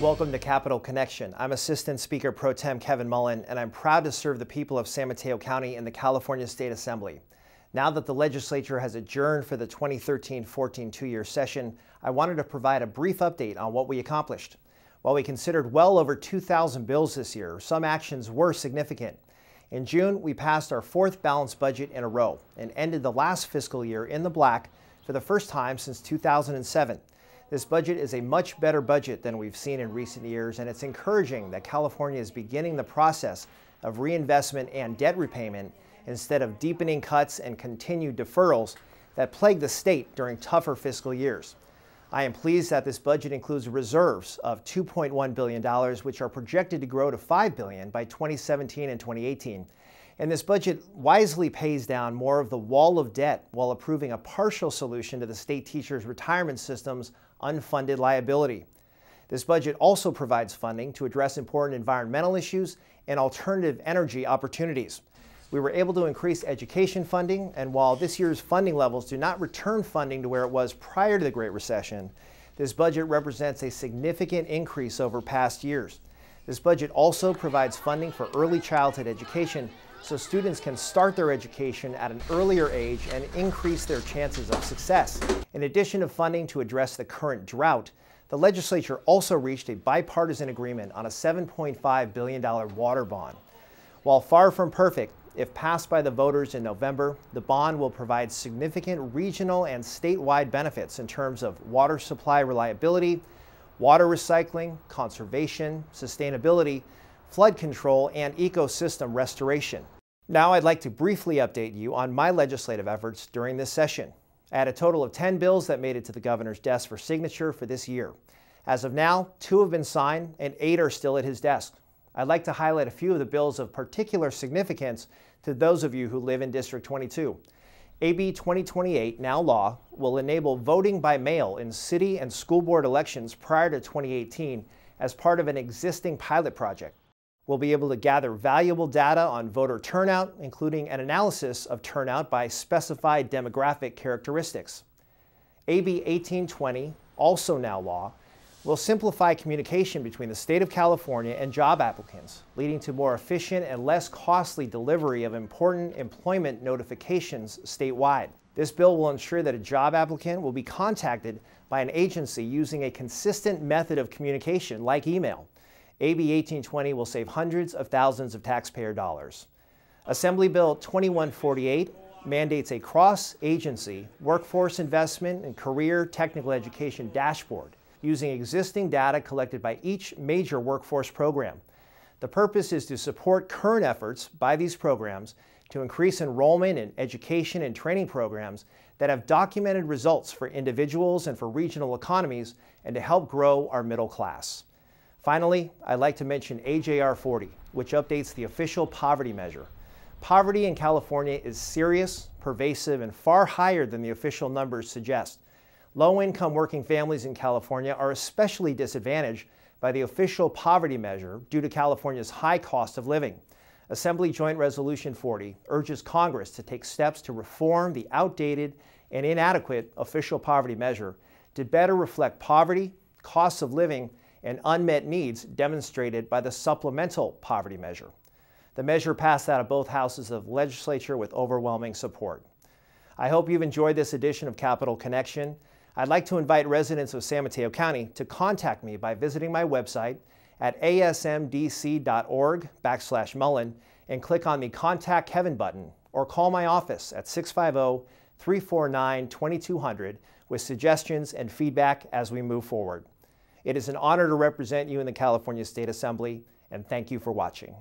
Welcome to Capitol Connection. I'm Assistant Speaker Pro Tem Kevin Mullin, and I'm proud to serve the people of San Mateo County in the California State Assembly. Now that the legislature has adjourned for the 2013-14 two-year session, I wanted to provide a brief update on what we accomplished. While we considered well over 2,000 bills this year, some actions were significant. In June, we passed our fourth balanced budget in a row and ended the last fiscal year in the black for the first time since 2007. This budget is a much better budget than we've seen in recent years, and it's encouraging that California is beginning the process of reinvestment and debt repayment instead of deepening cuts and continued deferrals that plague the state during tougher fiscal years. I am pleased that this budget includes reserves of $2.1 billion, which are projected to grow to $5 billion by 2017 and 2018. And this budget wisely pays down more of the wall of debt while approving a partial solution to the state teachers' retirement system's unfunded liability. This budget also provides funding to address important environmental issues and alternative energy opportunities. We were able to increase education funding, and while this year's funding levels do not return funding to where it was prior to the Great Recession, this budget represents a significant increase over past years. This budget also provides funding for early childhood education so students can start their education at an earlier age and increase their chances of success. In addition to funding to address the current drought, the legislature also reached a bipartisan agreement on a $7.5 billion water bond. While far from perfect, if passed by the voters in November, the bond will provide significant regional and statewide benefits in terms of water supply reliability, water recycling, conservation, sustainability, flood control, and ecosystem restoration. Now I'd like to briefly update you on my legislative efforts during this session. I had a total of 10 bills that made it to the governor's desk for signature for this year. As of now, 2 have been signed and 8 are still at his desk. I'd like to highlight a few of the bills of particular significance to those of you who live in District 22. AB 2028, now law, will enable voting by mail in city and school board elections prior to 2018 as part of an existing pilot project. We'll be able to gather valuable data on voter turnout, including an analysis of turnout by specified demographic characteristics. AB 1820, also now law, will simplify communication between the state of California and job applicants, leading to more efficient and less costly delivery of important employment notifications statewide. This bill will ensure that a job applicant will be contacted by an agency using a consistent method of communication like email. AB 1820 will save hundreds of thousands of taxpayer dollars. Assembly Bill 2148 mandates a cross-agency workforce investment and career technical education dashboard using existing data collected by each major workforce program. The purpose is to support current efforts by these programs to increase enrollment in education and training programs that have documented results for individuals and for regional economies and to help grow our middle class. Finally, I'd like to mention AJR 40, which updates the official poverty measure. Poverty in California is serious, pervasive, and far higher than the official numbers suggest. Low-income working families in California are especially disadvantaged by the official poverty measure due to California's high cost of living. Assembly Joint Resolution 40 urges Congress to take steps to reform the outdated and inadequate official poverty measure to better reflect poverty, costs of living, and unmet needs demonstrated by the supplemental poverty measure. The measure passed out of both houses of the legislature with overwhelming support. I hope you've enjoyed this edition of Capitol Connection. I'd like to invite residents of San Mateo County to contact me by visiting my website at asmdc.org/Mullin and click on the Contact Kevin button, or call my office at 650-349-2200 with suggestions and feedback as we move forward. It is an honor to represent you in the California State Assembly, and thank you for watching.